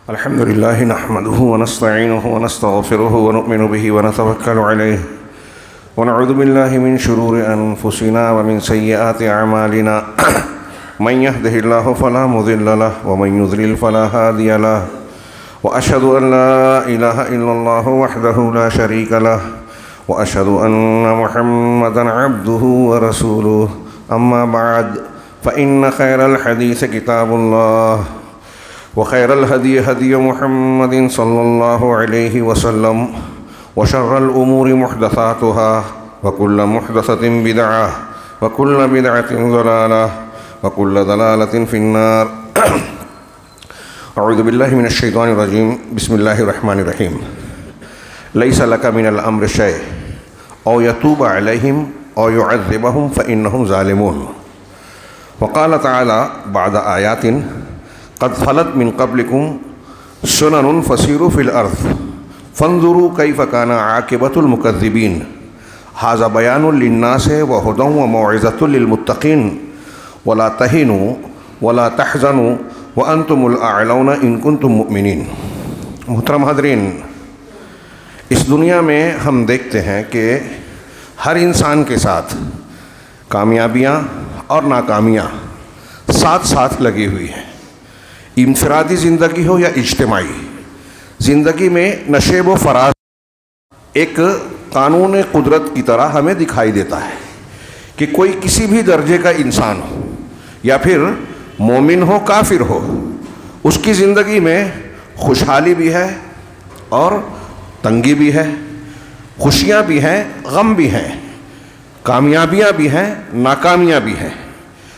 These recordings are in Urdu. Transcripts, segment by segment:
الحمد لله نحمده ونستعينه ونستغفره ونؤمن به ونتوكل عليه ونعوذ بالله من شرور أنفسنا ومن سيئات أعمالنا من يهده الله فلا مضل له ومن يضلل فلا هادي له وأشهد أن لا إله إلا الله وحده لا شريك له وأشهد أن محمدا عبده ورسوله أما بعد فإن خير الحديث كتاب الله وخير الهدي هدي محمد صلى الله عليه وسلم وشر الأمور محدثاتها وكل محدثة بدعة وكل بدعة ضلالة وكل ضلالة في النار أعوذ بالله من الشيطان الرجيم بسم الله الرحمن الرحيم ليس لك من الأمر شيء أو يتوب عليهم أو يعذبهم فإنهم ظالمون وقال تعالى بعد آيات قد خلت من قبلكم سنن فسيروا في الأرض فانظروا كيف كان عاقبة المكذبين هذا بيان للناس وهدى وموعظة للمتقين ولا تهنوا ولا تحزنوا وأنتم الأعلون إن كنتم مؤمنين. محترم حاضرین، اس دنیا میں ہم دیکھتے ہیں کہ ہر انسان کے ساتھ کامیابیاں اور ناکامیاں ساتھ ساتھ لگی ہوئی ہیں. انفرادی زندگی ہو یا اجتماعی زندگی میں نشیب و فراز ایک قانون قدرت کی طرح ہمیں دکھائی دیتا ہے کہ کوئی کسی بھی درجے کا انسان ہو یا پھر مومن ہو کافر ہو، اس کی زندگی میں خوشحالی بھی ہے اور تنگی بھی ہے، خوشیاں بھی ہیں، غم بھی ہیں، کامیابیاں بھی ہیں، ناکامیاں بھی ہیں.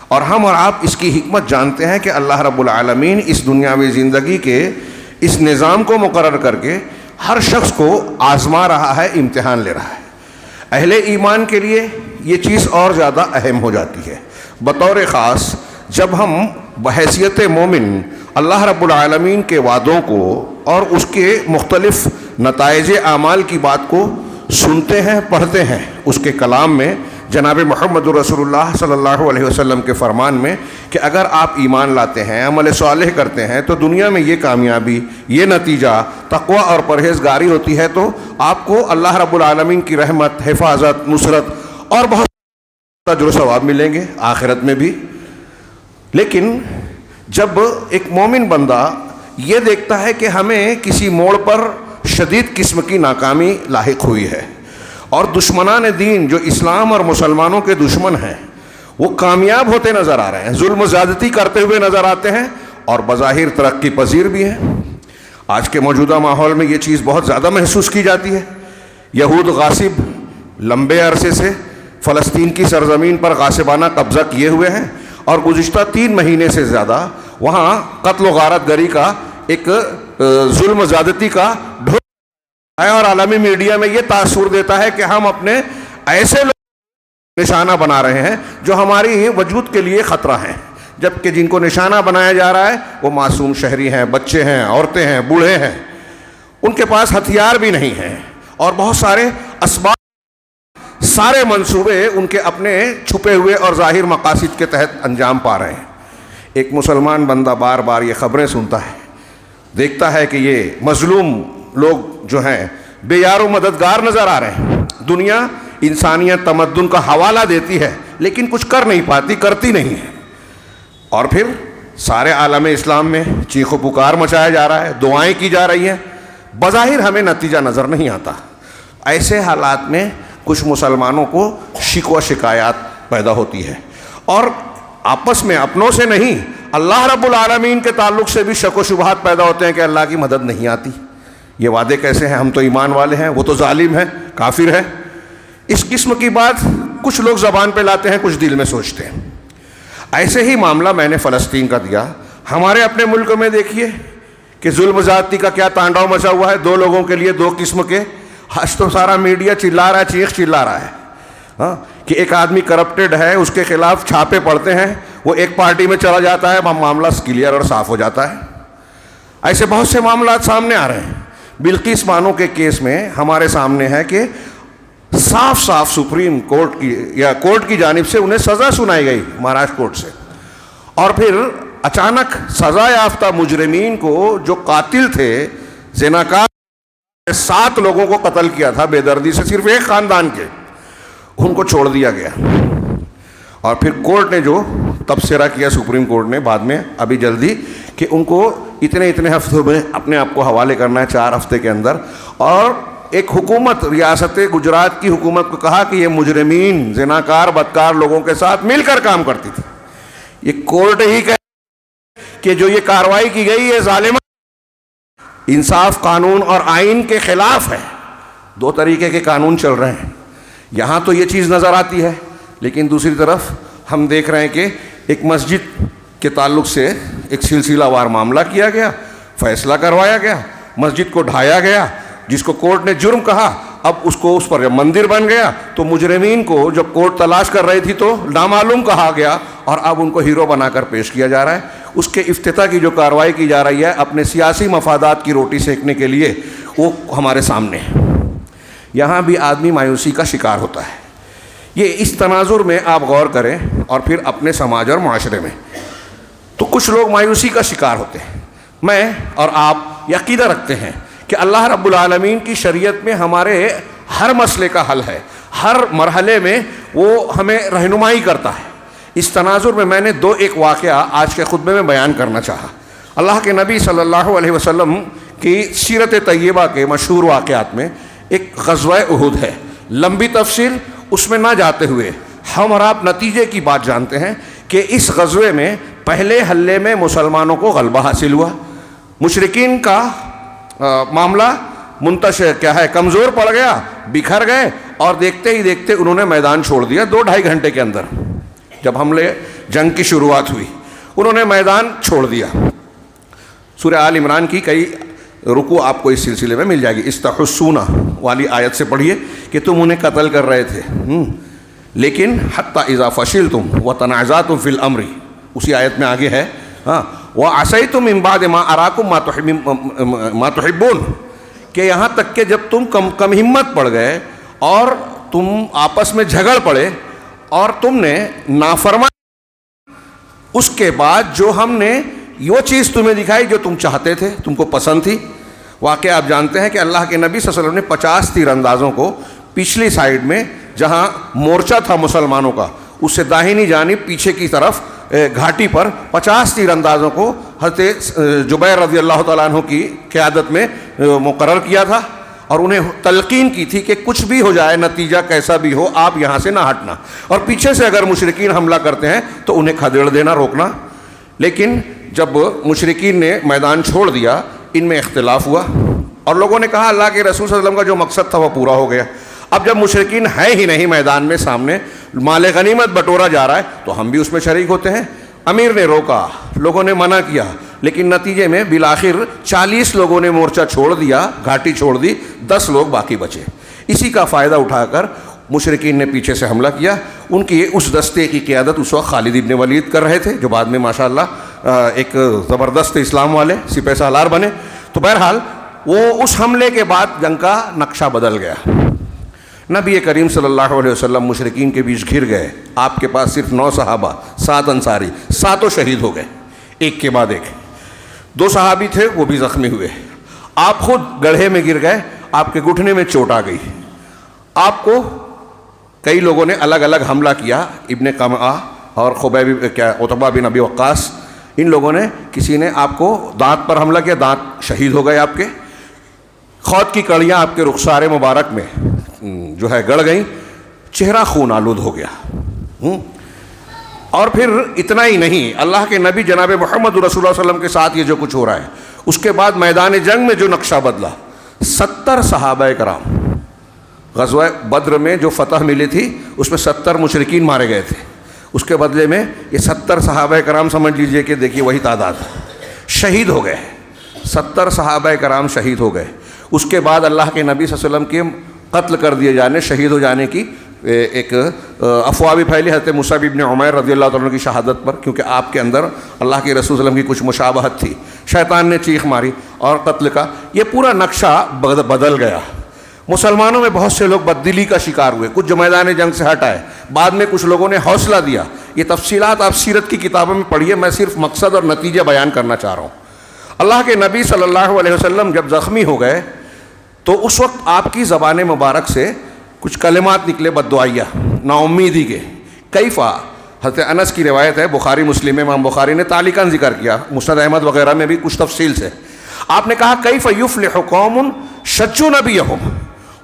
اور ہم اور آپ اس کی حکمت جانتے ہیں کہ اللہ رب العالمین اس دنیاوی زندگی کے اس نظام کو مقرر کر کے ہر شخص کو آزما رہا ہے، امتحان لے رہا ہے. اہل ایمان کے لیے یہ چیز اور زیادہ اہم ہو جاتی ہے. بطور خاص جب ہم بحیثیت مومن اللہ رب العالمین کے وعدوں کو اور اس کے مختلف نتائج اعمال کی بات کو سنتے ہیں، پڑھتے ہیں، اس کے کلام میں جناب محمد رسول اللہ صلی اللہ علیہ وسلم کے فرمان میں کہ اگر آپ ایمان لاتے ہیں، عمل صالح کرتے ہیں تو دنیا میں یہ کامیابی، یہ نتیجہ تقوی اور پرہیزگاری ہوتی ہے، تو آپ کو اللہ رب العالمین کی رحمت، حفاظت، نصرت اور بہت اجر و ثواب ملیں گے آخرت میں بھی. لیکن جب ایک مومن بندہ یہ دیکھتا ہے کہ ہمیں کسی موڑ پر شدید قسم کی ناکامی لاحق ہوئی ہے اور دشمنان دین جو اسلام اور مسلمانوں کے دشمن ہیں وہ کامیاب ہوتے نظر آ رہے ہیں، ظلم و زیادتی کرتے ہوئے نظر آتے ہیں اور بظاہر ترقی پذیر بھی ہیں. آج کے موجودہ ماحول میں یہ چیز بہت زیادہ محسوس کی جاتی ہے. یہود غاصب لمبے عرصے سے فلسطین کی سرزمین پر غاصبانہ قبضہ کیے ہوئے ہیں اور گزشتہ 3 مہینے سے زیادہ وہاں قتل و غارت گری کا ایک ظلم و زیادتی کا ڈھول ہے اور عالمی میڈیا میں یہ تاثر دیتا ہے کہ ہم اپنے ایسے لوگ نشانہ بنا رہے ہیں جو ہماری وجود کے لیے خطرہ ہیں، جبکہ جن کو نشانہ بنایا جا رہا ہے وہ معصوم شہری ہیں، بچے ہیں، عورتیں ہیں، بوڑھے ہیں. ان کے پاس ہتھیار بھی نہیں ہیں اور بہت سارے اسباب، سارے منصوبے ان کے اپنے چھپے ہوئے اور ظاہر مقاصد کے تحت انجام پا رہے ہیں. ایک مسلمان بندہ بار بار یہ خبریں سنتا ہے، دیکھتا ہے کہ یہ مظلوم لوگ جو ہیں بے یار و مددگار نظر آ رہے ہیں. دنیا انسانیت تمدن کا حوالہ دیتی ہے لیکن کچھ کر نہیں پاتی، کرتی نہیں ہے. اور پھر سارے عالم اسلام میں چیخ و پکار مچایا جا رہا ہے، دعائیں کی جا رہی ہیں، بظاہر ہمیں نتیجہ نظر نہیں آتا. ایسے حالات میں کچھ مسلمانوں کو شکوہ شکایات پیدا ہوتی ہے اور آپس میں اپنوں سے نہیں، اللہ رب العالمین کے تعلق سے بھی شک و شبہات پیدا ہوتے ہیں کہ اللہ کی مدد نہیں آتی. یہ وعدے کیسے ہیں؟ ہم تو ایمان والے ہیں، وہ تو ظالم ہیں، کافر ہیں. اس قسم کی بات کچھ لوگ زبان پہ لاتے ہیں، کچھ دل میں سوچتے ہیں. ایسے ہی معاملہ میں نے فلسطین کا دیا. ہمارے اپنے ملک میں دیکھیے کہ ظلم زیادتی کا کیا تانڈو مچا ہوا ہے. 2 لوگوں کے لیے 2 قسم کے حج تو سارا میڈیا چلا رہا ہے، چیخ چلا رہا ہے کہ ایک آدمی کرپٹڈ ہے، اس کے خلاف چھاپے پڑتے ہیں، وہ ایک پارٹی میں چلا جاتا ہے، معاملہ کلیئر اور صاف ہو جاتا ہے. ایسے بہت سے معاملات سامنے آ رہے ہیں. بلقیس بانو کے کیس میں ہمارے سامنے ہے کہ صاف صاف سپریم کورٹ کی یا کورٹ کی جانب سے انہیں سزا سنائی گئی مہاراشٹر کورٹ سے، اور پھر اچانک سزا یافتہ مجرمین کو جو قاتل تھے، زناکار 7 لوگوں کو قتل کیا تھا بے دردی سے، صرف ایک خاندان کے، ان کو چھوڑ دیا گیا. اور پھر کورٹ نے جو تبصرہ کیا، سپریم کورٹ نے بعد میں ابھی جلدی، کہ ان کو اتنے ہفتوں میں اپنے آپ کو حوالے کرنا ہے، 4 ہفتے کے اندر. اور ایک حکومت، ریاست گجرات کی حکومت کو کہا کہ یہ مجرمین زناکار بدکار لوگوں کے ساتھ مل کر کام کرتی تھی. یہ کورٹ ہی کہ جو یہ کارروائی کی گئی یہ ظالمانہ، انصاف، قانون اور آئین کے خلاف ہے. 2 طریقے کے قانون چل رہے ہیں. یہاں تو یہ چیز نظر آتی ہے، لیکن دوسری طرف ہم دیکھ رہے ہیں کہ ایک مسجد کے تعلق سے ایک سلسلہ وار معاملہ کیا گیا، فیصلہ کروایا گیا، مسجد کو ڈھایا گیا، جس کو کورٹ نے جرم کہا، اب اس پر جب مندر بن گیا تو مجرمین کو جب کورٹ تلاش کر رہی تھی تو نامعلوم کہا گیا، اور اب ان کو ہیرو بنا کر پیش کیا جا رہا ہے. اس کے افتتاح کی جو کارروائی کی جا رہی ہے اپنے سیاسی مفادات کی روٹی سیکنے کے لیے، وہ ہمارے سامنے ہے. یہاں بھی آدمی مایوسی کا شکار ہوتا ہے. یہ اس تناظر میں آپ غور کریں، اور پھر اپنے سماج اور معاشرے میں تو کچھ لوگ مایوسی کا شکار ہوتے ہیں. میں اور آپ یہ عقیدہ رکھتے ہیں کہ اللہ رب العالمین کی شریعت میں ہمارے ہر مسئلے کا حل ہے، ہر مرحلے میں وہ ہمیں رہنمائی کرتا ہے. اس تناظر میں نے ایک واقعہ آج کے خطبے میں بیان کرنا چاہا. اللہ کے نبی صلی اللہ علیہ وسلم کی سیرت طیبہ کے مشہور واقعات میں ایک غزوہ احد ہے. لمبی تفصیل اس میں نہ جاتے ہوئے ہم اور آپ نتیجے کی بات جانتے ہیں کہ اس غزوے میں پہلے حلے میں مسلمانوں کو غلبہ حاصل ہوا. مشرکین کا معاملہ منتشر کمزور پڑ گیا، بکھر گئے، اور دیکھتے ہی دیکھتے انہوں نے میدان چھوڑ دیا. 2-2.5 گھنٹے کے اندر جب حملے جنگ کی شروعات ہوئی انہوں نے میدان چھوڑ دیا. سورہ آل عمران کی کئی رکوع آپ کو اس سلسلے میں مل جائے گی. استحسون والی آیت سے پڑھیے کہ تم انہیں قتل کر رہے تھے، لیکن حتی اذا فشلتم وتنازعتم فی الامر، اسی آیت میں آگے ہے، وعصیتم من بعد ما اراکم ما تحبون، کہ یہاں تک کہ جب تم کم ہمت پڑ گئے اور تم آپس میں جھگڑ پڑے اور تم نے نافرمانی، اس کے بعد جو ہم نے وہ چیز تمہیں دکھائی جو تم چاہتے تھے، تم کو پسند تھی. واقعہ آپ جانتے ہیں کہ اللہ کے نبی صلی اللہ علیہ وسلم نے 50 تیر اندازوں کو پچھلی سائیڈ میں جہاں مورچہ تھا مسلمانوں کا، اس سے داہنی جانب پیچھے کی طرف گھاٹی پر 50 تیر اندازوں کو حضرت جبیر رضی اللہ تعالیٰ عنہ کی قیادت میں مقرر کیا تھا، اور انہیں تلقین کی تھی کہ کچھ بھی ہو جائے، نتیجہ کیسا بھی ہو، آپ یہاں سے نہ ہٹنا، اور پیچھے سے اگر مشرکین حملہ کرتے ہیں تو انہیں کھدیڑ دینا، روکنا. لیکن جب مشرکین نے میدان چھوڑ دیا، ان میں اختلاف ہوا، اور لوگوں نے کہا اللہ کے رسول صلی اللہ علیہ وسلم کا جو مقصد تھا وہ پورا ہو گیا. اب جب مشرکین ہے ہی نہیں میدان میں، سامنے مال غنیمت بٹورا جا رہا ہے، تو ہم بھی اس میں شریک ہوتے ہیں. امیر نے روکا، لوگوں نے منع کیا، لیکن نتیجے میں بالآخر 40 لوگوں نے مورچہ چھوڑ دیا، گھاٹی چھوڑ دی، 10 لوگ باقی بچے. اسی کا فائدہ اٹھا کر مشرکین نے پیچھے سے حملہ کیا. ان کی اس دستے کی قیادت اس وقت خالد ابن ولید کر رہے تھے، جو بعد میں ماشاءاللہ ایک زبردست اسلام والے سپہ سالار بنے. تو بہرحال وہ اس حملے کے بعد جنگ کا نقشہ بدل گیا. نبی کریم صلی اللہ علیہ وسلم مشرکین کے بیچ گھر گئے. آپ کے پاس صرف 9 صحابہ، 7 انصاری، 7 شہید ہو گئے ایک کے بعد ایک. 2 صحابی تھے وہ بھی زخمی ہوئے. آپ خود گڑھے میں گر گئے، آپ کے گھٹنے میں چوٹ آ گئی. آپ کو کئی لوگوں نے الگ الگ حملہ کیا. ابن قمعہ اور عتبہ بن ابی وقاص، ان لوگوں نے، کسی نے آپ کو دانت پر حملہ کیا، دانت شہید ہو گئے آپ کے. خود کی کڑیاں آپ کے رخسار مبارک میں جو ہے گڑ گئیں، چہرہ خون آلود ہو گیا. اور پھر اتنا ہی نہیں، اللہ کے نبی جناب محمد رسول اللہ صلی اللہ علیہ وسلم کے ساتھ یہ جو کچھ ہو رہا ہے، اس کے بعد میدان جنگ میں جو نقشہ بدلا، 70 صحابہ کرام، غزوہ بدر میں جو فتح ملی تھی اس میں 70 مشرکین مارے گئے تھے، اس کے بدلے میں یہ 70 صحابہ کرام سمجھ لیجئے کہ دیکھیے وہی تعداد شہید ہو گئے. 70 صحابہ کرام شہید ہو گئے. اس کے بعد اللہ کے نبی صلی اللہ علیہ وسلم کے قتل کر دیے جانے، شہید ہو جانے کی ایک افواہ بھی پھیلی حضرت مصعب بن عمیر رضی اللہ تعالیٰ عنہ کی شہادت پر، کیونکہ آپ کے اندر اللہ کے رسول صلی اللہ علیہ وسلم کی کچھ مشابہت تھی. شیطان نے چیخ ماری اور قتل کا یہ پورا نقشہ بدل گیا. مسلمانوں میں بہت سے لوگ بددلی کا شکار ہوئے، کچھ جو میدان جنگ سے ہٹ آئے. بعد میں کچھ لوگوں نے حوصلہ دیا یہ تفصیلات آپ سیرت کی کتابوں میں پڑھیے، میں صرف مقصد اور نتیجہ بیان کرنا چاہ رہا ہوں۔ اللہ کے نبی صلی اللہ علیہ وسلم جب زخمی ہو گئے تو اس وقت آپ کی زبان مبارک سے کچھ کلمات نکلے بددعائیہ، نا امیدی کے۔ کیفا، حضرت انس کی روایت ہے، بخاری مسلم میں امام بخاری نے تعلیقاً ذکر کیا، مسند احمد وغیرہ میں بھی کچھ تفصیل سے۔ آپ نے کہا کیف یفلح قوم شجوا نبیہم،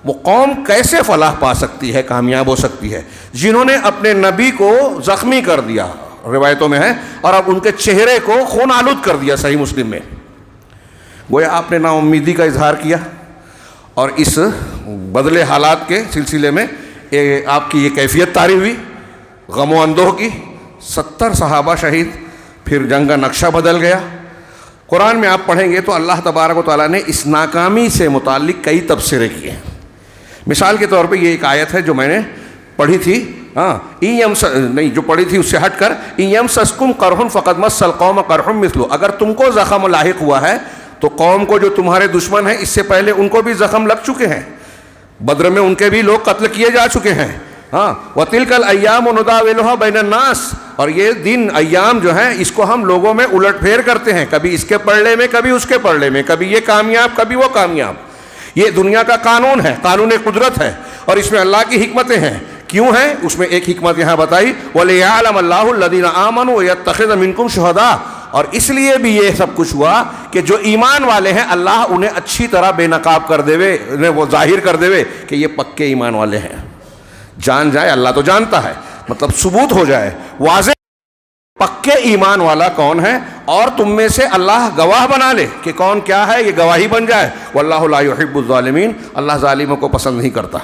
وہ قوم کیسے فلاح پا سکتی ہے، کامیاب ہو سکتی ہے، جنہوں نے اپنے نبی کو زخمی کر دیا، روایتوں میں ہے، اور اب ان کے چہرے کو خون آلود کر دیا، صحیح مسلم میں۔ گویا آپ نے نا امیدی کا اظہار کیا، اور اس بدلے حالات کے سلسلے میں آپ کی یہ کیفیت طاری ہوئی، غم و اندوہ کی۔ 70 صحابہ شہید، پھر جنگ کا نقشہ بدل گیا۔ قرآن میں آپ پڑھیں گے تو اللہ تبارک و تعالیٰ نے اس ناکامی سے متعلق کئی تبصرے کیے ہیں۔ مثال کے طور پہ یہ ایک آیت ہے جو میں نے پڑھی تھی، جو پڑھی تھی اس سے ہٹ کر، اِن یمسسکم قرح فقد مس القوم قرح مثلہ، اگر تم کو زخم لاحق ہوا ہے تو قوم کو جو تمہارے دشمن ہیں اس سے پہلے ان کو بھی زخم لگ چکے ہیں، بدر میں ان کے بھی لوگ قتل کیے جا چکے ہیں۔ وَتِلْكَ الْأَيَّامُ نُدَاوِلُهَا بَيْنَ النَّاسِ، اور یہ دن ایام جو ہیں اس کو ہم لوگوں میں الٹ پھیر کرتے ہیں، کبھی اس کے پلڑے میں کبھی اس کے پلڑے میں، کبھی یہ کامیاب کبھی وہ کامیاب۔ یہ دنیا کا قانون ہے، قانون قدرت ہے، اور اس میں اللہ کی حکمتیں ہیں۔ کیوں ہیں؟ اس میں ایک حکمت یہاں بتائی، وَلِيَعْلَمَ اللَّهُ الَّذِينَ آمَنُوا وَيَتَّخِذَ مِنكُمْ شُهَدَاءَ، اور اس لیے بھی یہ سب کچھ ہوا کہ جو ایمان والے ہیں اللہ انہیں اچھی طرح بے نقاب کر دے، انہیں وہ ظاہر کر دے کہ یہ پکے ایمان والے ہیں۔ جان جائے، اللہ تو جانتا ہے، مطلب ثبوت ہو جائے، واضح پکے ایمان والا کون ہے، اور تم میں سے اللہ گواہ بنا لے کہ کون کیا ہے، یہ گواہی بن جائے۔ واللہ لا يحب الظالمین، اللہ ظالموں کو پسند نہیں کرتا۔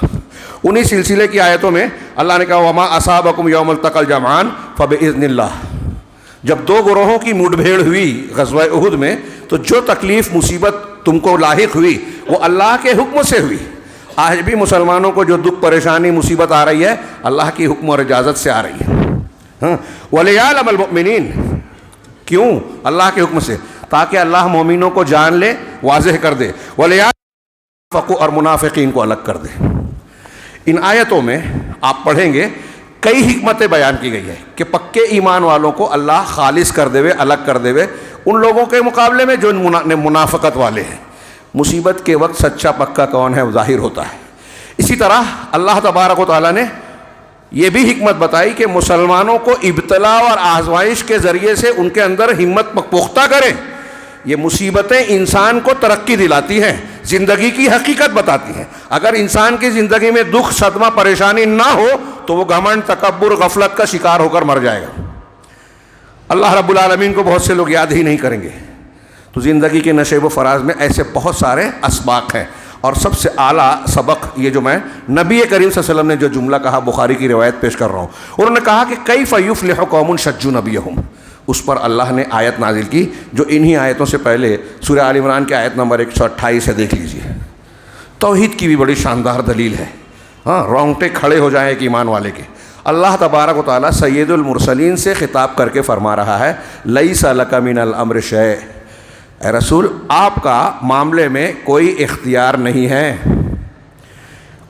انہی سلسلے کی آیتوں میں اللہ نے کہا وما اصابکم یوم التقى الجمعان فباذن اللہ، جب دو گروہوں کی مٹ بھیڑ ہوئی غزوہ احد میں تو جو تکلیف مصیبت تم کو لاحق ہوئی وہ اللہ کے حکم سے ہوئی۔ آج بھی مسلمانوں کو جو دکھ پریشانی مصیبت آ رہی ہے اللہ کی حکم اور اجازت سے آ رہی ہے۔ وَلِيَعْلَمَ الْمُؤْمِنِينَ، کیوں؟ اللہ کے حکم سے، تاکہ اللہ مومنوں کو جان لے، واضح کر دے۔ وَلِيَعْلَمَ اور منافقین کو الگ کر دے۔ ان آیتوں میں آپ پڑھیں گے کئی حکمتیں بیان کی گئی ہے کہ پکے ایمان والوں کو اللہ خالص کر دے، الگ کر دے ان لوگوں کے مقابلے میں جو منافقت والے ہیں۔ مصیبت کے وقت سچا پکا کون ہے وہ ظاہر ہوتا ہے۔ اسی طرح اللہ تبارک و تعالیٰ نے یہ بھی حکمت بتائی کہ مسلمانوں کو ابتلا اور آزمائش کے ذریعے سے ان کے اندر ہمت پختہ کریں۔ یہ مصیبتیں انسان کو ترقی دلاتی ہیں، زندگی کی حقیقت بتاتی ہیں۔ اگر انسان کی زندگی میں دکھ، صدمہ، پریشانی نہ ہو تو وہ گھمنڈ، تکبر، غفلت کا شکار ہو کر مر جائے گا۔ اللہ رب العالمین کو بہت سے لوگ یاد ہی نہیں کریں گے۔ تو زندگی کے نشیب و فراز میں ایسے بہت سارے اسباق ہیں، اور سب سے اعلیٰ سبق یہ جو میں نبی کریم صلی اللہ علیہ وسلم نے جو جملہ کہا، بخاری کی روایت پیش کر رہا ہوں، انہوں نے کہا کہ کیف یفلح قوم شجوا نبیہم، اس پر اللہ نے آیت نازل کی جو انہی آیتوں سے پہلے سورہ آل عمران کی آیت نمبر 128 ہے، دیکھ لیجئے۔ توحید کی بھی بڑی شاندار دلیل ہے، رونگٹے کھڑے ہو جائیں ایک ایمان والے کے۔ اللہ تبارک و تعالیٰ سید المرسلین سے خطاب کر کے فرما رہا ہے لیس لک من الامر شیء، اے رسول آپ کا معاملے میں کوئی اختیار نہیں ہے،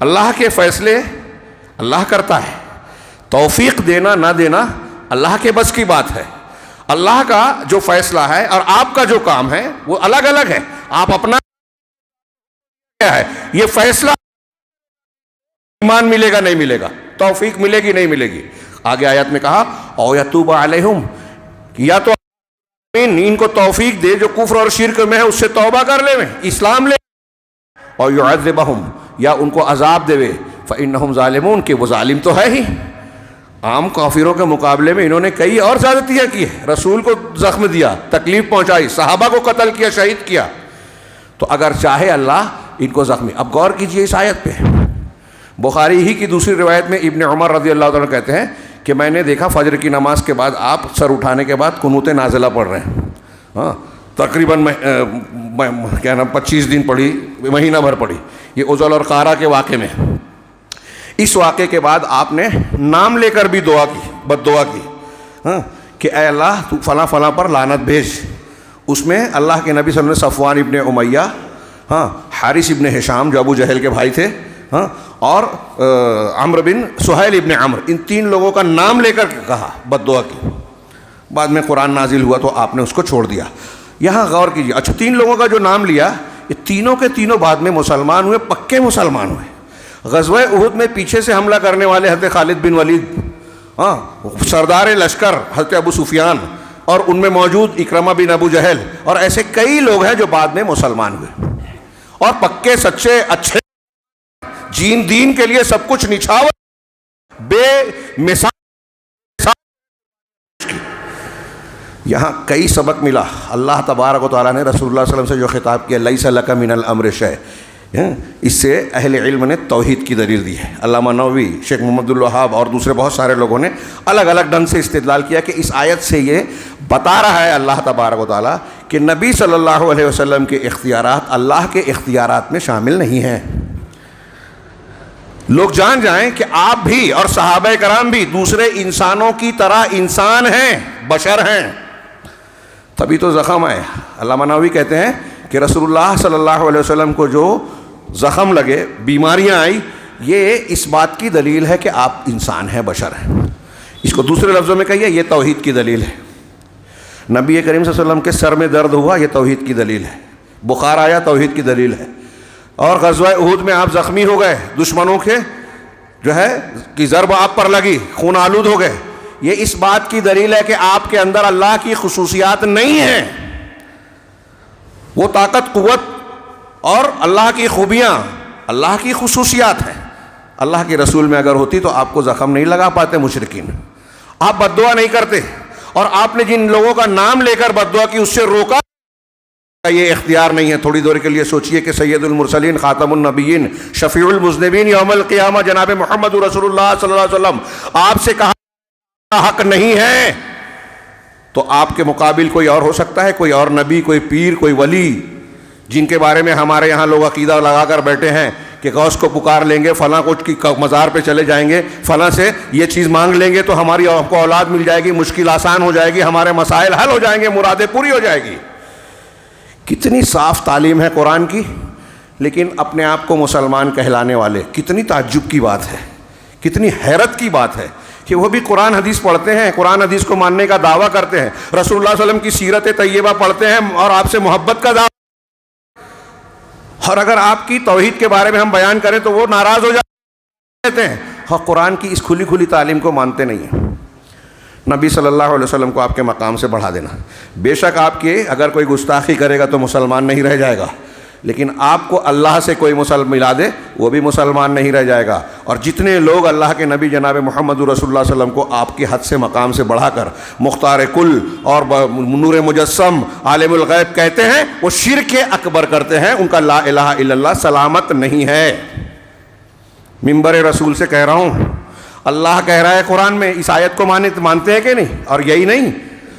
اللہ کے فیصلے اللہ کرتا ہے، توفیق دینا نہ دینا اللہ کے بس کی بات ہے۔ اللہ کا جو فیصلہ ہے اور آپ کا جو کام ہے وہ الگ الگ ہے۔ آپ اپنا کیا ہے، یہ فیصلہ ایمان ملے گا نہیں ملے گا، توفیق ملے گی نہیں ملے گی۔ آگے آیت میں کہا او یتوب علیہم، یا تو ان کو توفیق دے جو کفر اور شرک میں ہے اس سے توبہ کر لے، اسلام لے، اور یعذبہم، یا ان کو عذاب دے فإنہم ظالمون، کہ وہ ظالم تو ہے ہی۔ عام کافروں کے مقابلے میں انہوں نے کئی اور زیادتیاں کی ہیں، رسول کو زخم دیا، تکلیف پہنچائی، صحابہ کو قتل کیا، شہید کیا۔ تو اگر چاہے اللہ ان کو زخمی۔ اب غور کیجئے اس آیت پہ، بخاری ہی کی دوسری روایت میں ابن عمر رضی اللہ عنہ کہتے ہیں کہ میں نے دیکھا فجر کی نماز کے بعد آپ سر اٹھانے کے بعد قنوت نازلہ پڑھ رہے ہیں، تقریباً کیا نام 25 دن پڑھی، مہینہ بھر پڑھی، یہ عزل اور قارہ کے واقعے میں۔ اس واقعے کے بعد آپ نے نام لے کر بھی دعا کی، بد دعا کی کہ اے اللہ تو فلاں فلاں پر لعنت بھیج۔ اس میں اللہ کے نبی صلی اللہ علیہ وسلم نے صفوان ابن امیہ، حارث ابن ہشام جو ابو جہل کے بھائی تھے، اور عمرو بن سہیل ابن عمرو، ان 3 لوگوں کا نام لے کر کہا بد دعا کی. بعد میں قرآن نازل ہوا تو آپ نے اس کو چھوڑ دیا. یہاں غور کیجیے. اچھا 3 لوگوں کا جو نام لیا، یہ تینوں کے تینوں بعد میں مسلمان ہوئے، پکے مسلمان ہوئے. غزوہ احد میں پیچھے سے حملہ کرنے والے حضرت خالد بن ولید، سردار لشکر حضرت ابو سفیان، اور ان میں موجود اکرمہ بن ابو جہل، اور ایسے کئی لوگ ہیں جو بعد میں مسلمان ہوئے اور پکے سچے اچھے دین کے لیے سب کچھ نچھاور بے مثال. یہاں کئی سبق ملا. اللہ تبارک و تعالیٰ نے رسول اللہ صلی اللہ علیہ وسلم سے جو خطاب کیا، لیس لک من الامر شیء، اس سے اہل علم نے توحید کی دلیل دی ہے. علامہ نووی، شیخ محمد الوہاب اور دوسرے بہت سارے لوگوں نے الگ الگ ڈھنگ سے استدلال کیا کہ اس آیت سے یہ بتا رہا ہے اللہ تبارک و تعالیٰ کہ نبی صلی اللہ علیہ وسلم کے اختیارات اللہ کے اختیارات میں شامل نہیں ہیں. لوگ جان جائیں کہ آپ بھی اور صحابہ کرام بھی دوسرے انسانوں کی طرح انسان ہیں، بشر ہیں. تبھی تو زخم آئے. علامہ نووی کہتے ہیں کہ رسول اللہ صلی اللہ علیہ وسلم کو جو زخم لگے، بیماریاں آئی، یہ اس بات کی دلیل ہے کہ آپ انسان ہیں، بشر ہیں. اس کو دوسرے لفظوں میں کہیے، یہ توحید کی دلیل ہے. نبی کریم صلی اللہ علیہ وسلم کے سر میں درد ہوا، یہ توحید کی دلیل ہے. بخار آیا، توحید کی دلیل ہے. اور غزوہ احد میں آپ زخمی ہو گئے، دشمنوں کے جو ہے کہ ضرب آپ پر لگی، خون آلود ہو گئے، یہ اس بات کی دلیل ہے کہ آپ کے اندر اللہ کی خصوصیات نہیں ہیں. وہ طاقت، قوت اور اللہ کی خوبیاں اللہ کی خصوصیات ہیں. اللہ کے رسول میں اگر ہوتی تو آپ کو زخم نہیں لگا پاتے مشرکین. آپ بد دعا نہیں کرتے، اور آپ نے جن لوگوں کا نام لے کر بد دعا کی اس سے روکا، یہ اختیار نہیں ہے. تھوڑی دیر کے لیے سوچئے کہ سید المرسلین، خاتم النبیین، شفیع المذنبین یوم القیامہ جناب محمد رسول اللہ صلی اللہ علیہ وسلم آپ سے کہا حق نہیں ہے، تو آپ کے مقابل کوئی اور ہو سکتا ہے؟ کوئی اور نبی، کوئی پیر، کوئی ولی، جن کے بارے میں ہمارے یہاں لوگ عقیدہ لگا کر بیٹھے ہیں کہ غوث کو پکار لیں گے، فلاں کچھ کی مزار پہ چلے جائیں گے، فلاں سے یہ چیز مانگ لیں گے تو ہماری کو اولاد مل جائے گی، مشکل آسان ہو جائے گی، ہمارے مسائل حل ہو جائیں گے، مرادیں پوری ہو جائے گی. کتنی صاف تعلیم ہے قرآن کی، لیکن اپنے آپ کو مسلمان کہلانے والے، کتنی تعجب کی بات ہے، کتنی حیرت کی بات ہے کہ وہ بھی قرآن حدیث پڑھتے ہیں، قرآن حدیث کو ماننے کا دعویٰ کرتے ہیں، رسول اللہ صلی اللہ علیہ وسلم کی سیرت طیبہ پڑھتے ہیں اور آپ سے محبت کا دعویٰ. اور اگر آپ کی توحید کے بارے میں ہم بیان کریں تو وہ ناراض ہو جاتے ہیں. اور قرآن کی اس کھلی کھلی تعلیم کو مانتے نہیں ہیں. نبی صلی اللہ علیہ وسلم کو آپ کے مقام سے بڑھا دینا. بے شک آپ کے اگر کوئی گستاخی کرے گا تو مسلمان نہیں رہ جائے گا، لیکن آپ کو اللہ سے کوئی مسلم ملا دے وہ بھی مسلمان نہیں رہ جائے گا. اور جتنے لوگ اللہ کے نبی جناب محمد رسول اللہ صلی اللہ علیہ وسلم کو آپ کے حد سے مقام سے بڑھا کر مختار کل اور نور مجسم، عالم الغیب کہتے ہیں، وہ شرک اکبر کرتے ہیں. ان کا لا الہ الا اللہ سلامت نہیں ہے. منبر رسول سے کہہ رہا ہوں، اللہ کہہ رہا ہے قرآن میں، اس آیت کو مانتے ہیں کہ نہیں؟ اور یہی نہیں،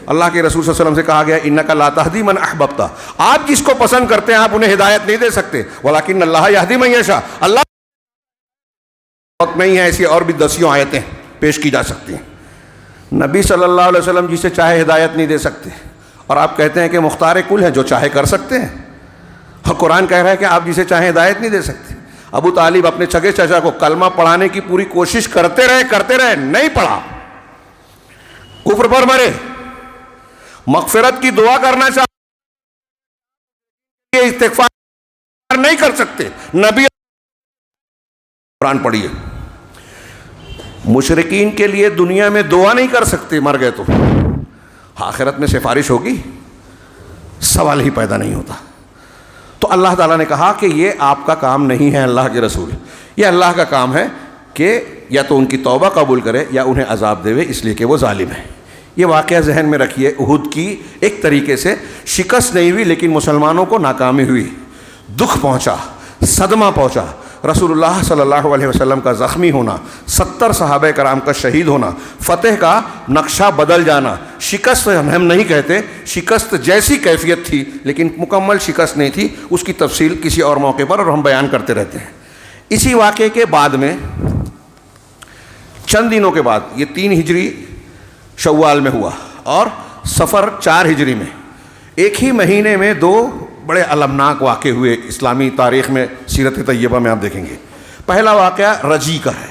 اللہ کے رسول صلی اللہ علیہ وسلم سے کہا گیا انک لا تہدی من احببت، آپ جس کو پسند کرتے ہیں آپ انہیں ہدایت نہیں دے سکتے، ولکن اللہ یہدی من یشاء. اللہ وقت نہیں ہے، ایسی اور بھی دسیوں آیتیں پیش کی جا سکتی ہیں. نبی صلی اللہ علیہ وسلم جسے چاہے ہدایت نہیں دے سکتے، اور آپ کہتے ہیں کہ مختار کل ہیں، جو چاہے کر سکتے ہیں. اور قرآن کہہ رہا ہے کہ آپ جسے چاہے ہدایت نہیں دے سکتے. ابو طالب اپنے سگے چچا کو کلمہ پڑھانے کی پوری کوشش کرتے رہے، نہیں پڑھا، کفر پر مرے. مغفرت کی دعا کرنا چاہتے، استغفار نہیں کر سکتے. نبی قرآن پڑھیے. مشرکین کے لیے دنیا میں دعا نہیں کر سکتے، مر گئے تو آخرت میں سفارش ہوگی؟ سوال ہی پیدا نہیں ہوتا. تو اللہ تعالیٰ نے کہا کہ یہ آپ کا کام نہیں ہے اللہ کے رسول، یہ اللہ کا کام ہے کہ یا تو ان کی توبہ قبول کرے یا انہیں عذاب دے، اس لیے کہ وہ ظالم ہے. یہ واقعہ ذہن میں رکھیے. احد کی ایک طریقے سے شکست نہیں ہوئی، لیکن مسلمانوں کو ناکامی ہوئی، دکھ پہنچا، صدمہ پہنچا. رسول اللہ صلی اللہ علیہ وسلم کا زخمی ہونا، 70 صحابہ کرام کا شہید ہونا، فتح کا نقشہ بدل جانا. شکست ہم نہیں کہتے، شکست جیسی کیفیت تھی لیکن مکمل شکست نہیں تھی. اس کی تفصیل کسی اور موقع پر اور ہم بیان کرتے رہتے ہیں. اسی واقعے کے بعد میں چند دنوں کے بعد، یہ 3 ہجری شوال میں ہوا اور صفر 4 ہجری میں، ایک ہی مہینے میں 2 بڑے المناک واقعے ہوئے اسلامی تاریخ میں، سیرت طیبہ میں آپ دیکھیں گے. پہلا واقعہ رجی کا ہے.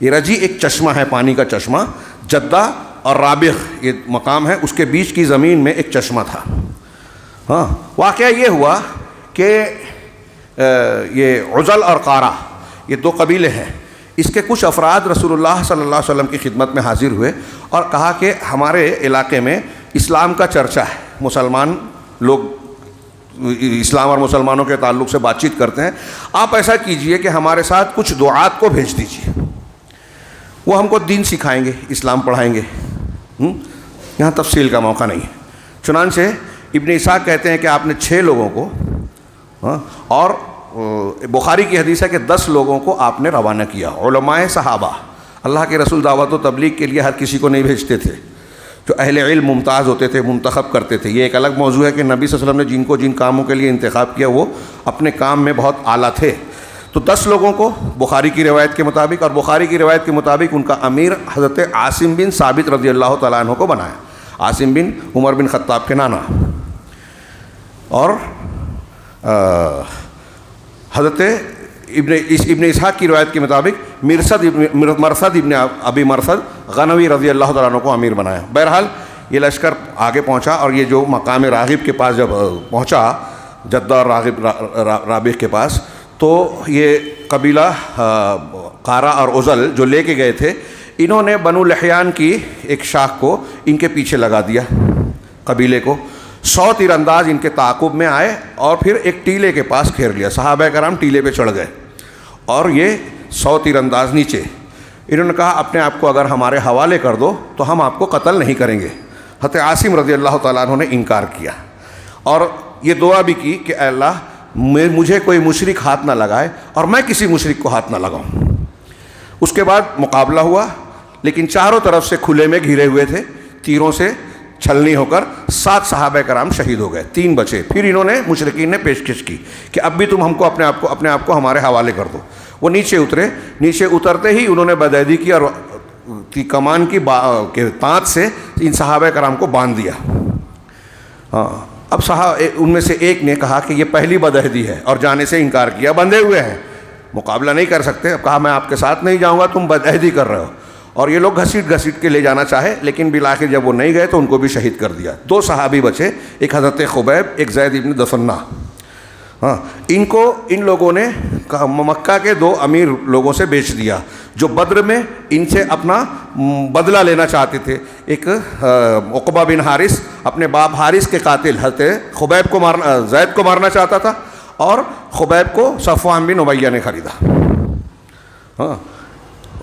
یہ رجی ایک چشمہ ہے، پانی کا چشمہ. جدہ اور رابغ یہ مقام ہے، اس کے بیچ کی زمین میں ایک چشمہ تھا. ہاں، واقعہ یہ ہوا کہ یہ عزل اور قارہ یہ دو قبیلے ہیں. اس کے کچھ افراد رسول اللہ صلی اللہ علیہ وسلم کی خدمت میں حاضر ہوئے اور کہا کہ ہمارے علاقے میں اسلام کا چرچا ہے، مسلمان لوگ اسلام اور مسلمانوں کے تعلق سے بات چیت کرتے ہیں، آپ ایسا کیجئے کہ ہمارے ساتھ کچھ دعات کو بھیج دیجئے، وہ ہم کو دین سکھائیں گے، اسلام پڑھائیں گے. یہاں تفصیل کا موقع نہیں ہے. چنانچہ ابن اسحاق کہتے ہیں کہ آپ نے 6 لوگوں کو اور بخاری کی حدیث ہے کہ 10 لوگوں کو آپ نے روانہ کیا. علماء صحابہ، اللہ کے رسول دعوت و تبلیغ کے لیے ہر کسی کو نہیں بھیجتے تھے. جو اہل علم ممتاز ہوتے تھے منتخب کرتے تھے. یہ ایک الگ موضوع ہے کہ نبی صلی اللہ علیہ وسلم نے جن کاموں کے لیے انتخاب کیا وہ اپنے کام میں بہت اعلیٰ تھے. تو 10 لوگوں کو بخاری کی روایت کے مطابق، اور بخاری کی روایت کے مطابق ان کا امیر حضرت عاصم بن ثابت رضی اللہ تعالیٰ عنہ کو بنایا. عاصم بن عمر بن خطاب کے نانا. اور حضرت ابن اسحاق کی روایت کے مطابق مرثد ابن ابی مرثد غنوی رضی اللہ تعالیٰ عنہ کو امیر بنایا. بہرحال یہ لشکر آگے پہنچا اور یہ جو مقام راغب کے پاس جب پہنچا، جدہ اور رابغ کے پاس، تو یہ قبیلہ قارہ اور عزل جو لے کے گئے تھے، انہوں نے بنو لحیان کی ایک شاخ کو ان کے پیچھے لگا دیا قبیلے کو. 100 تیر انداز ان کے تعاقب میں آئے اور پھر ایک ٹیلے کے پاس گھیر لیا. صحابہ کرام ٹیلے پہ چڑھ گئے اور یہ 100 تیر انداز نیچے. انہوں نے کہا اپنے آپ کو اگر ہمارے حوالے کر دو تو ہم آپ کو قتل نہیں کریں گے. حضرت عاصم رضی اللہ تعالیٰ عنہ نے انکار کیا اور یہ دعا بھی کی کہ اے اللہ مجھے کوئی مشرک ہاتھ نہ لگائے اور میں کسی مشرک کو ہاتھ نہ لگاؤں. اس کے بعد مقابلہ ہوا، لیکن چاروں طرف سے کھلے میں گھرے ہوئے تھے. تیروں سے چھلنی ہو کر 7 صحابہ کرام شہید ہو گئے، 3 بچے. پھر انہوں نے مشرکین نے پیشکش کی کہ اب بھی تم ہم کو اپنے آپ کو ہمارے حوالے کر دو. وہ نیچے اترے. نیچے اترتے ہی انہوں نے بدعہدی کی اور کمان کی تانت سے ان صحابہ کرام کو باندھ دیا. اب ان میں سے ایک نے کہا کہ یہ پہلی بدعہدی ہے اور جانے سے انکار کیا. بندھے ہوئے ہیں، مقابلہ نہیں کر سکتے. اب کہا میں آپ کے ساتھ نہیں جاؤں گا، تم بدعہدی کر رہے ہو. اور یہ لوگ گھسیٹ کے لے جانا چاہے، لیکن بالآخر جب وہ نہیں گئے تو ان کو بھی شہید کر دیا. 2 صحابی بچے، ایک حضرت خبیب، ایک زید ابن دفنہ. ان لوگوں نے مکہ کے 2 امیر لوگوں سے بیچ دیا جو بدر میں ان سے اپنا بدلہ لینا چاہتے تھے. ایک عقبہ بن حارث اپنے باپ حارث کے قاتل حضرت خبیب کو زید کو مارنا چاہتا تھا، اور خبیب کو صفوان بن امیہ نے خریدا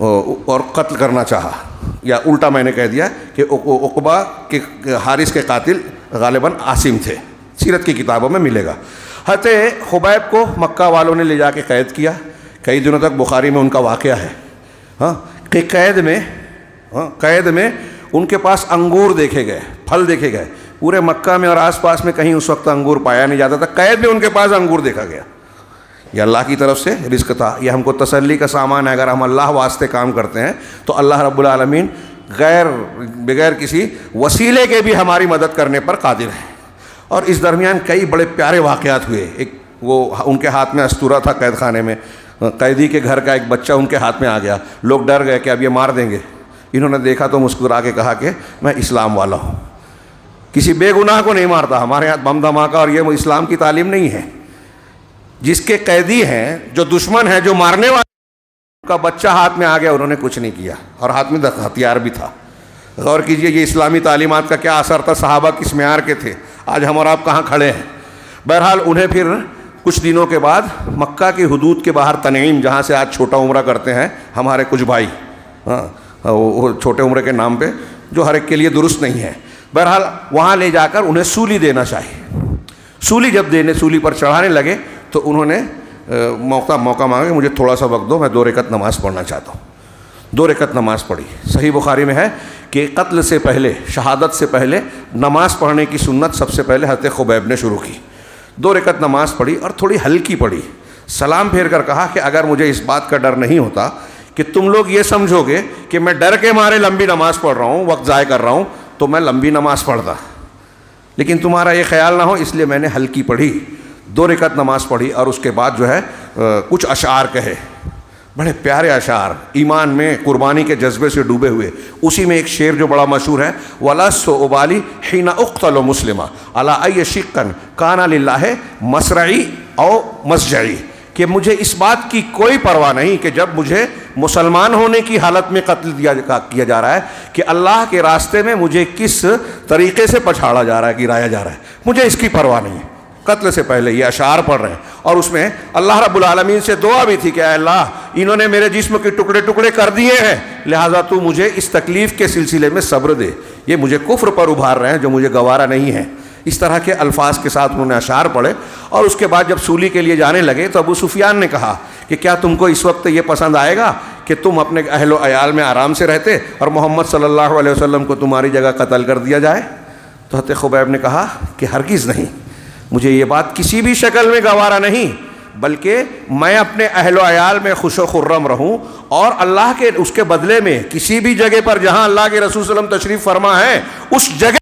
اور قتل کرنا چاہا. یا الٹا میں نے کہہ دیا کہ عقبہ کے حارث کے قاتل غالباً عاصم تھے. سیرت کی کتابوں میں ملے گا. حضرت خبیب کو مکہ والوں نے لے جا کے قید کیا. کئی دنوں تک بخاری میں ان کا واقعہ ہے. کہ قید میں ان کے پاس انگور دیکھے گئے، پھل دیکھے گئے. پورے مکہ میں اور آس پاس میں کہیں اس وقت انگور پایا نہیں جاتا تھا. قید میں ان کے پاس انگور دیکھا گیا. یہ اللہ کی طرف سے رزق تھا. یہ ہم کو تسلی کا سامان ہے. اگر ہم اللہ واسطے کام کرتے ہیں تو اللہ رب العالمین بغیر کسی وسیلے کے بھی ہماری مدد کرنے پر قادر ہے. اور اس درمیان کئی بڑے پیارے واقعات ہوئے. ایک وہ ان کے ہاتھ میں استورا تھا قید خانے میں. قیدی کے گھر کا ایک بچہ ان کے ہاتھ میں آ گیا. لوگ ڈر گئے کہ اب یہ مار دیں گے. انہوں نے دیکھا تو مسکرا کے کہا کہ میں اسلام والا ہوں. کسی بے گناہ کو نہیں مارتا. ہمارے یہاں بم دھماکہ اور یہ اسلام کی تعلیم نہیں ہے. جس کے قیدی ہیں، جو دشمن ہیں، جو مارنے والے، کا بچہ ہاتھ میں آ گیا، انہوں نے کچھ نہیں کیا اور ہاتھ میں ہتھیار بھی تھا. غور کیجئے یہ اسلامی تعلیمات کا کیا اثر تھا. صحابہ کس معیار کے تھے. آج ہم اور آپ کہاں کھڑے ہیں. بہرحال انہیں پھر کچھ دنوں کے بعد مکہ کی حدود کے باہر تنعیم، جہاں سے آج چھوٹا عمرہ کرتے ہیں ہمارے کچھ بھائی، وہ چھوٹے عمرے کے نام پہ، جو ہر ایک کے لیے درست نہیں ہے. بہرحال وہاں لے جا کر انہیں سولی دینا چاہیے. سولی پر چڑھانے لگے تو انہوں نے موقع مانگا کہ مجھے تھوڑا سا وقت دو، میں 2 رکعت نماز پڑھنا چاہتا ہوں. 2 رکعت نماز پڑھی. صحیح بخاری میں ہے کہ قتل سے پہلے، شہادت سے پہلے نماز پڑھنے کی سنت سب سے پہلے حضرت خبیب نے شروع کی. 2 رکعت نماز پڑھی اور تھوڑی ہلکی پڑھی. سلام پھیر کر کہا کہ اگر مجھے اس بات کا ڈر نہیں ہوتا کہ تم لوگ یہ سمجھو گے کہ میں ڈر کے مارے لمبی نماز پڑھ رہا ہوں، وقت ضائع کر رہا ہوں، تو میں لمبی نماز پڑھتا. لیکن تمہارا یہ خیال نہ ہو، اس لیے میں نے ہلکی پڑھی. 2 رکعت نماز پڑھی اور اس کے بعد جو ہے کچھ اشعار کہے. بڑے پیارے اشعار، ایمان میں قربانی کے جذبے سے ڈوبے ہوئے. اسی میں ایک شعر جو بڑا مشہور ہے، وَلَسْتُ أُبَالِي حِينَ أُقْتَلُ مُسْلِمًا عَلَىٰ أَيِّ شِقٍّ كَانَ لِلَّهِ مَصْرَعِي أَوْ مَسْجَعِي، کہ مجھے اس بات کی کوئی پرواہ نہیں کہ جب مجھے مسلمان ہونے کی حالت میں قتل کیا جا رہا ہے کہ اللہ کے راستے میں مجھے کس طریقے سے پچھاڑا جا رہا ہے، گرایا جا رہا ہے، مجھے اس کی پرواہ نہیں ہے. قتل سے پہلے یہ اشعار پڑھ رہے ہیں، اور اس میں اللہ رب العالمین سے دعا بھی تھی کہ اے اللہ، انہوں نے میرے جسم کے ٹکڑے ٹکڑے کر دیے ہیں، لہٰذا تو مجھے اس تکلیف کے سلسلے میں صبر دے، یہ مجھے کفر پر ابھار رہے ہیں جو مجھے گوارا نہیں ہے. اس طرح کے الفاظ کے ساتھ انہوں نے اشعار پڑھے. اور اس کے بعد جب سولی کے لیے جانے لگے تو ابو سفیان نے کہا کہ کیا تم کو اس وقت یہ پسند آئے گا کہ تم اپنے اہل و عیال میں آرام سے رہتے اور محمد صلی اللہ علیہ وسلم کو تمہاری جگہ قتل کر دیا جائے؟ تو حضرت خبیب نے کہا کہ ہرگز نہیں، مجھے یہ بات کسی بھی شکل میں گوارا نہیں، بلکہ میں اپنے اہل و عیال میں خوش و خرم رہوں، اور اللہ کے اس کے بدلے میں کسی بھی جگہ پر جہاں اللہ کے رسول صلی اللہ علیہ وسلم تشریف فرما ہے اس جگہ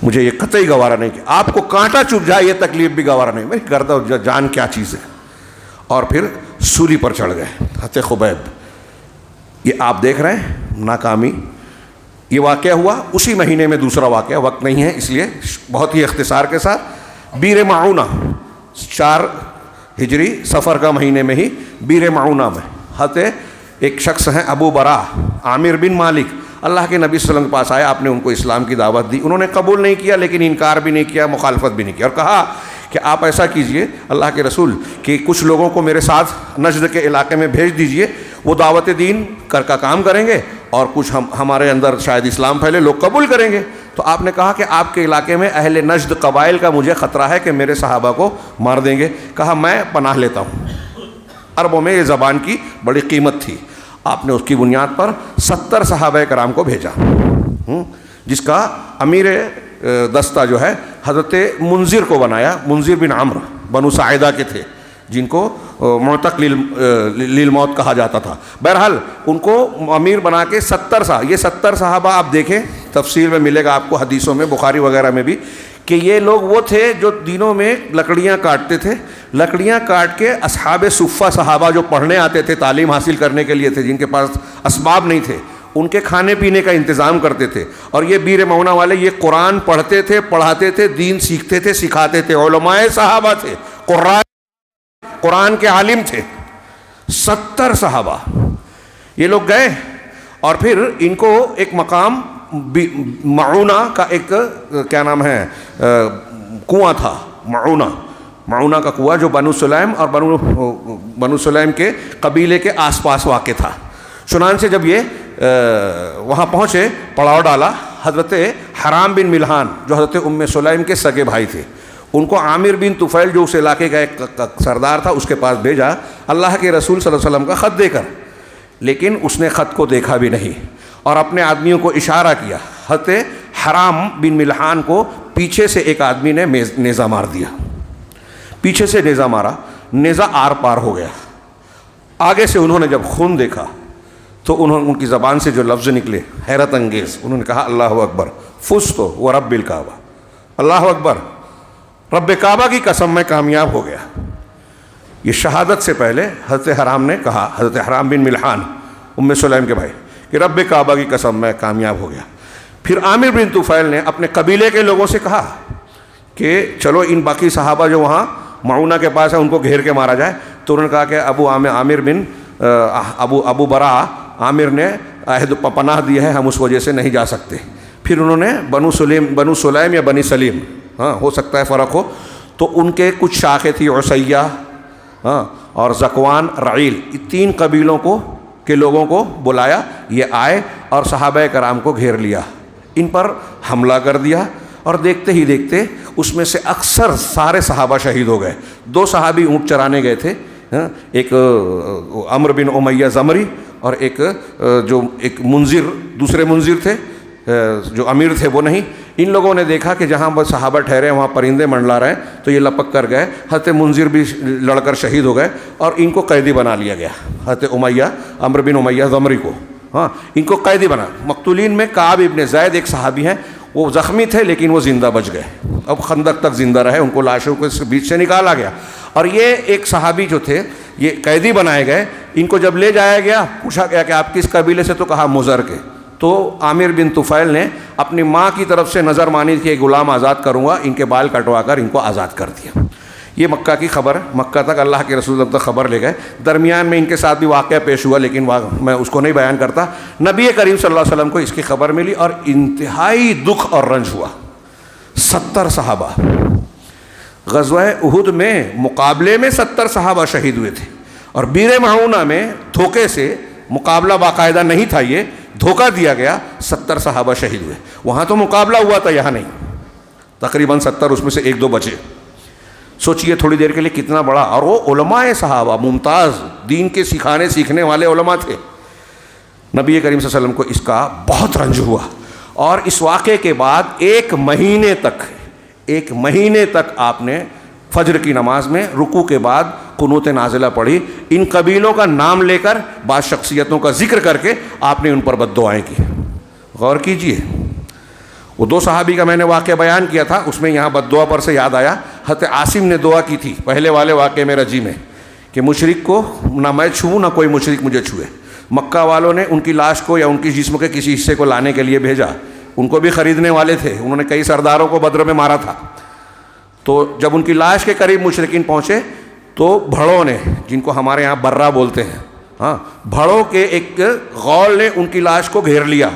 مجھے یہ قطعی گوارا نہیں کہ آپ کو کانٹا چبھ جائے، یہ تکلیف بھی گوارا نہیں. میں کرتا ہوں جان کیا چیز ہے. اور پھر سولی پر چڑھ گئے حضرت خبیب. یہ آپ دیکھ رہے ہیں ناکامی. یہ واقعہ ہوا اسی مہینے میں. دوسرا واقعہ وقت نہیں ہے اس لیے بہت ہی اختصار کے ساتھ. بیر معونہ 4 ہجری صفر کا مہینے میں ہی بیر معونہ میں حضرت ایک شخص ہیں ابو برا عامر بن مالک، اللہ کے نبی صلی اللہ علیہ وسلم کے پاس آئے. آپ نے ان کو اسلام کی دعوت دی، انہوں نے قبول نہیں کیا، لیکن انکار بھی نہیں کیا، مخالفت بھی نہیں کیا، اور کہا کہ آپ ایسا کیجئے اللہ کے رسول کہ کچھ لوگوں کو میرے ساتھ نجد کے علاقے میں بھیج دیجئے، وہ دعوت دین کا کام کریں گے، اور کچھ ہمارے اندر شاید اسلام پھیلے، لوگ قبول کریں گے. تو آپ نے کہا کہ آپ کے علاقے میں اہل نجد قبائل کا مجھے خطرہ ہے کہ میرے صحابہ کو مار دیں گے. کہا میں پناہ لیتا ہوں. عربوں میں یہ زبان کی بڑی قیمت تھی. آپ نے اس کی بنیاد پر 70 صحابہ کرام کو بھیجا، جس کا امیر دستہ جو ہے حضرت منذر کو بنایا. منذر بن عمرو بنو ساعدہ کے تھے، جن کو معتق للموت کہا جاتا تھا. بہرحال ان کو امیر بنا کے 70 صحابہ آپ دیکھیں، تفسیر میں ملے گا آپ کو، حدیثوں میں بخاری وغیرہ میں بھی، کہ یہ لوگ وہ تھے جو دنوں میں لکڑیاں کاٹتے تھے. لکڑیاں کاٹ کے اصحاب صفہ صحابہ جو پڑھنے آتے تھے، تعلیم حاصل کرنے کے لیے تھے، جن کے پاس اسباب نہیں تھے، ان کے کھانے پینے کا انتظام کرتے تھے. اور یہ بیر معونہ والے یہ قرآن پڑھتے تھے، پڑھاتے تھے، دین سیکھتے تھے، سکھاتے تھے، علماء صحابہ تھے، قرآن کے عالم تھے. 70 صحابہ یہ لوگ گئے، اور پھر ان کو ایک مقام معونہ کا ایک کیا نام ہے کنواں تھا. معونہ کا کنواں جو بنو سلیم اور بنو سلیم کے قبیلے کے آس پاس واقع تھا. چنانچہ جب یہ وہاں پہنچے، پڑاؤ ڈالا. حضرت حرام بن ملحان جو حضرت ام سلیم کے سگے بھائی تھے، ان کو عامر بن طفیل جو اس علاقے کا ایک سردار تھا اس کے پاس بھیجا اللہ کے رسول صلی اللہ علیہ وسلم کا خط دے کر. لیکن اس نے خط کو دیکھا بھی نہیں اور اپنے آدمیوں کو اشارہ کیا. حضرت حرام بن ملحان کو پیچھے سے ایک آدمی نے نیزہ مار دیا. پیچھے سے نیزہ مارا، نیزہ آر پار ہو گیا. آگے سے انہوں نے جب خون دیکھا تو ان کی زبان سے جو لفظ نکلے حیرت انگیز. انہوں نے کہا اللہ اکبر فزت و رب الکعبہ، اللہ اکبر، رب کعبہ کی قسم میں کامیاب ہو گیا. یہ شہادت سے پہلے حضرت حرام نے کہا، حضرت حرام بن ملحان ام سلیم کے بھائی، کہ رب کعبہ کی قسم میں کامیاب ہو گیا. پھر عامر بن طفیل نے اپنے قبیلے کے لوگوں سے کہا کہ چلو ان باقی صحابہ جو وہاں معونہ کے پاس ہیں ان کو گھیر کے مارا جائے. تو انہوں نے کہا کہ ابو برا عامر نے عہد پناہ دی ہے، ہم اس وجہ سے نہیں جا سکتے. پھر انہوں نے بنو سلیم یا بنی سلیم، ہاں ہو سکتا ہے فرق ہو، تو ان کے کچھ شاخیں تھی، عصیہ اور زکوان، رعیل، 3 قبیلوں کے لوگوں کو بلایا. یہ آئے اور صحابہ کرام کو گھیر لیا، ان پر حملہ کر دیا. اور دیکھتے ہی دیکھتے اس میں سے اکثر سارے صحابہ شہید ہو گئے. 2 صحابی اونٹ چرانے گئے تھے، ایک عمرو بن امیہ زمری اور ایک منذر، دوسرے منذر تھے جو امیر تھے وہ نہیں. ان لوگوں نے دیکھا کہ جہاں بس صحابہ ٹھہرے وہاں پرندے منڈلا رہے ہیں، تو یہ لپک کر گئے. حضرت منذر بھی لڑ کر شہید ہو گئے اور ان کو قیدی بنا لیا گیا. حضرت عمرو بن امیہ زمری کو ان کو قیدی بنا. مقتولین میں کعب ابن زید ایک صحابی ہیں، وہ زخمی تھے لیکن وہ زندہ بچ گئے. اب خندق تک زندہ رہے، ان کو لاشوں کے بیچ سے نکالا گیا. اور یہ ایک صحابی جو تھے یہ قیدی بنائے گئے، ان کو جب لے جایا گیا پوچھا گیا کہ آپ کس قبیلے سے، تو کہا مضر کے. تو عامر بن طفیل نے اپنی ماں کی طرف سے نظر مانی کہ ایک غلام آزاد کروں گا، ان کے بال کٹوا کر ان کو آزاد کر دیا. یہ مکہ کی خبر، مکہ تک اللہ کے رسول تک خبر لے گئے. درمیان میں ان کے ساتھ بھی واقعہ پیش ہوا، لیکن میں اس کو نہیں بیان کرتا. نبی کریم صلی اللہ علیہ وسلم کو اس کی خبر ملی اور انتہائی دکھ اور رنج ہوا. 70 صحابہ غزوہ احد میں مقابلے میں 70 صحابہ شہید ہوئے تھے، اور بیر معونہ میں دھوکے سے مقابلہ باقاعدہ نہیں تھا، یہ دھوکہ دیا گیا، 70 صحابہ شہید ہوئے. وہاں تو مقابلہ ہوا تھا، یہاں نہیں. تقریباً 70، اس میں سے 1-2 بچے. سوچئے تھوڑی دیر کے لیے کتنا بڑا. اور وہ علماء صحابہ ممتاز، دین کے سیکھنے والے علماء تھے. نبی کریم صلی اللہ علیہ وسلم کو اس کا بہت رنج ہوا، اور اس واقعے کے بعد ایک مہینے تک آپ نے فجر کی نماز میں رکوع کے بعد قنوت نازلہ پڑھی. ان قبیلوں کا نام لے کر، بعض شخصیتوں کا ذکر کر کے آپ نے ان پر بد دعائیں کی. غور کیجئے، وہ 2 صحابی کا میں نے واقعہ بیان کیا تھا، اس میں یہاں بد دعا پر سے یاد آیا حضرت عاصم نے دعا کی تھی پہلے والے واقعے میں رجی میں کہ مشرک کو نہ میں چھوؤں نہ کوئی مشرک مجھے چھوئے. مکہ والوں نے ان کی لاش کو یا ان کی جسم کے کسی حصے کو لانے کے لیے بھیجا. ان کو بھی خریدنے والے تھے، انہوں نے کئی سرداروں کو بدر میں مارا تھا. تو جب ان کی لاش کے قریب مشرکین پہنچے تو بھڑوں نے، جن کو ہمارے ہاں برہ بولتے ہیں، بھڑوں کے ایک غول نے ان کی لاش کو گھیر لیا،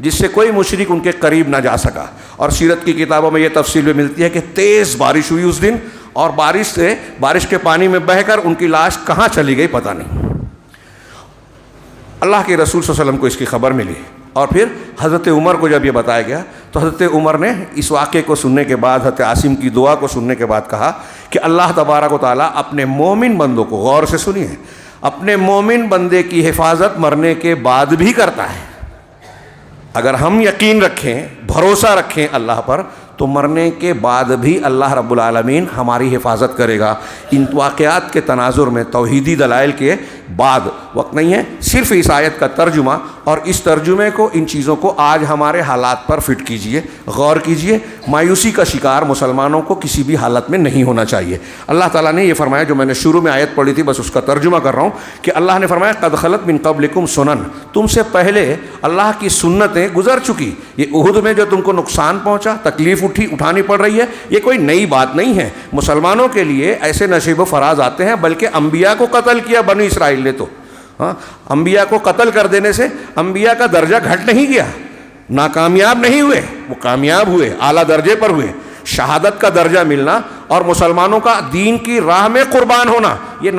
جس سے کوئی مشرک ان کے قریب نہ جا سکا. اور سیرت کی کتابوں میں یہ تفصیل بھی ملتی ہے کہ تیز بارش ہوئی اس دن، اور بارش کے پانی میں بہہ کر ان کی لاش کہاں چلی گئی پتہ نہیں. اللہ کے رسول صلی اللہ علیہ وسلم کو اس کی خبر ملی، اور پھر حضرت عمر کو جب یہ بتایا گیا تو حضرت عمر نے اس واقعے کو سننے کے بعد، حضرت عاصم کی دعا کو سننے کے بعد کہا کہ اللہ تبارک و تعالیٰ اپنے مومن بندوں کو، غور سے سنیے، اپنے مومن بندے کی حفاظت مرنے کے بعد بھی کرتا ہے. اگر ہم یقین رکھیں، بھروسہ رکھیں اللہ پر، تو مرنے کے بعد بھی اللہ رب العالمین ہماری حفاظت کرے گا. ان واقعات کے تناظر میں توحیدی دلائل کے بعد وقت نہیں ہے، صرف اس آیت کا ترجمہ، اور اس ترجمے کو، ان چیزوں کو آج ہمارے حالات پر فٹ کیجئے، غور کیجئے. مایوسی کا شکار مسلمانوں کو کسی بھی حالت میں نہیں ہونا چاہیے. اللہ تعالیٰ نے یہ فرمایا، جو میں نے شروع میں آیت پڑھی تھی بس اس کا ترجمہ کر رہا ہوں، کہ اللہ نے فرمایا قد خلت من قبلکم سنن، تم سے پہلے اللہ کی سنتیں گزر چکی. یہ احد میں جو تم کو نقصان پہنچا، تکلیف اٹھانی پڑ رہی ہے، یہ کوئی نئی بات نہیں ہے. مسلمانوں کے لیے ایسے نشیب و فراز آتے ہیں، بلکہ انبیاء کو قتل کیا بنی اسرائیل نے. تو انبیاء کو قتل کر دینے سے انبیاء کا درجہ گھٹ نہیں گیا، ناکامیاب نہیں ہوئے، وہ کامیاب ہوئے، اعلیٰ درجے پر ہوئے. شہادت کا درجہ ملنا اور مسلمانوں کا دین کی راہ میں قربان ہونا، یہ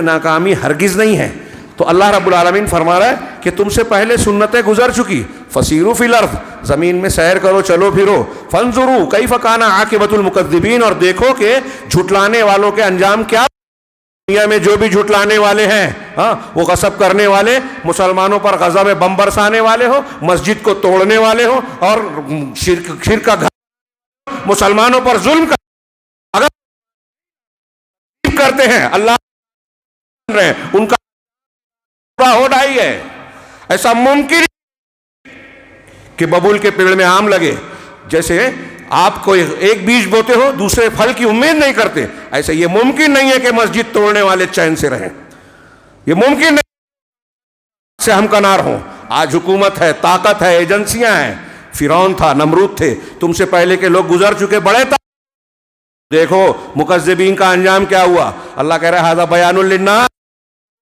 ناکامی ہرگز نہیں ہے. تو اللہ رب العالمین فرما رہا ہے کہ تم سے پہلے سنتیں گزر چکی. فسیروا فی الارض، زمین میں سیر کرو، چلو پھرو. فانظروا کیف کان عاقبۃ المکذبین، اور دیکھو کہ جھٹلانے والوں کے انجام کیا. دنیا میں جو بھی جھٹلانے والے ہیں، وہ غصب کرنے والے، مسلمانوں پر غزہ میں بم برسانے والے ہو، مسجد کو توڑنے والے ہو، اور شرک کا گھر مسلمانوں پر ظلم اگر کرتے ہیں، اللہ ان کا ہو ڈھائی ہے. ایسا ممکن کہ ببول کے پیڑ میں آم لگے. جیسے آپ کو ایک بیج بوتے ہو، دوسرے پھل کی امید نہیں کرتے، ایسے یہ ممکن نہیں ہے کہ مسجد توڑنے والے چین سے رہیں. یہ ممکن نہیں سے ہم کنار ہوں. آج حکومت ہے، طاقت ہے، ایجنسیاں ہیں. فرعون تھا، نمرود تھے، تم سے پہلے کے لوگ گزر چکے، بڑے دیکھو مکذبین کا انجام کیا ہوا. اللہ کہہ رہا ہے ھذا بیان للناس،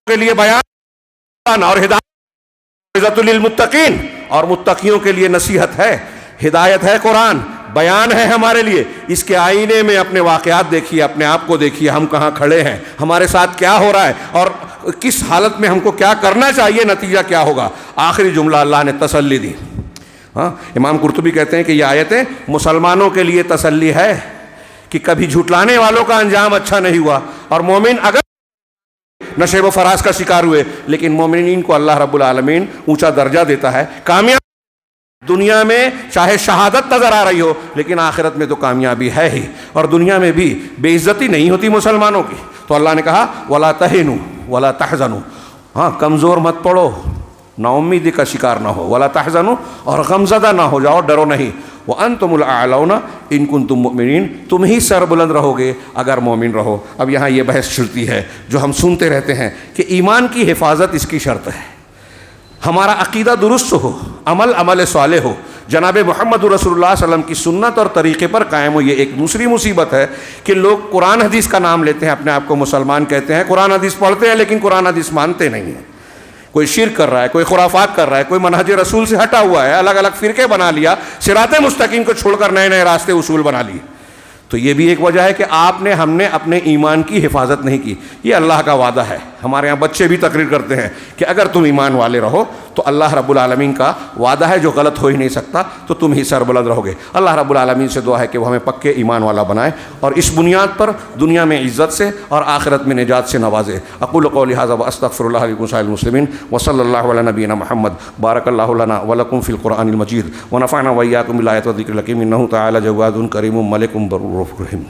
کے لیے بیان اور ہدایت للمتقین، اور متقیوں کے لیے نصیحت ہے، ہدایت ہے، قرآن بیان ہے ہمارے لیے. اس کے آئینے میں اپنے واقعات دیکھیے، اپنے آپ کو دیکھیے، ہم کہاں کھڑے ہیں، ہمارے ساتھ کیا ہو رہا ہے، اور کس حالت میں ہم کو کیا کرنا چاہیے، نتیجہ کیا ہوگا. آخری جملہ اللہ نے تسلی دی. امام قرطبی کہتے ہیں کہ یہ آیتیں مسلمانوں کے لیے تسلی ہے کہ کبھی جھٹلانے والوں کا انجام اچھا نہیں ہوا، اور مومن اگر نشیب و فراز کا شکار ہوئے، لیکن مومنین کو اللہ رب العالمین اونچا درجہ دیتا ہے. کامیاب دنیا میں چاہے شہادت نظر آ رہی ہو، لیکن آخرت میں تو کامیابی ہے ہی، اور دنیا میں بھی بے عزتی نہیں ہوتی مسلمانوں کی. تو اللہ نے کہا وَلَا تَهِنُوا وَلَا تَحْزَنُوا، کمزور مت پڑو، نا امیدی کا شکار نہ ہو، وَلَا تَحْزَنُوا، اور غمزدہ نہ ہو جاؤ، ڈرو نہیں. وَأَنْتُمُ الْأَعْلَوْنَ إِن كُنتُم مُؤْمِنِينَ، تم ہی سر بلند رہو گے اگر مومن رہو۔ اب یہاں یہ بحث چلتی ہے جو ہم سنتے رہتے ہیں کہ ایمان کی حفاظت اس کی شرط ہے، ہمارا عقیدہ درست ہو، عمل صالح ہو، جناب محمد رسول اللہ صلی اللہ علیہ وسلم کی سنت اور طریقے پر قائم ہو۔ یہ ایک دوسری مصیبت ہے کہ لوگ قرآن حدیث کا نام لیتے ہیں، اپنے آپ کو مسلمان کہتے ہیں، قرآن حدیث پڑھتے ہیں لیکن قرآن حدیث مانتے نہیں ہیں۔ کوئی شرک کر رہا ہے، کوئی خرافات کر رہا ہے، کوئی منہج رسول سے ہٹا ہوا ہے، الگ الگ فرقے بنا لیا، صراط مستقیم کو چھوڑ کر نئے نئے راستے اصول بنا لیے۔ تو یہ بھی ایک وجہ ہے کہ ہم نے اپنے ایمان کی حفاظت نہیں کی۔ یہ اللہ کا وعدہ ہے، ہمارے ہاں بچے بھی تقریر کرتے ہیں کہ اگر تم ایمان والے رہو تو اللہ رب العالمین کا وعدہ ہے جو غلط ہو ہی نہیں سکتا، تو تم ہی سربلند رہو گے۔ اللہ رب العالمین سے دعا ہے کہ وہ ہمیں پکے ایمان والا بنائے اور اس بنیاد پر دنیا میں عزت سے اور آخرت میں نجات سے نوازے۔ اقول قولی ھذا واستغفر اللہ لکم سائر المسلمین وصلی اللہ علی نبینا محمد۔ بارک اللہ لنا ولکم فی القرآن المجید ونفعنا وإیاکم بالآیات والذکر الحکیم، انہ تعالی جواد کریم ملک بر رحیم۔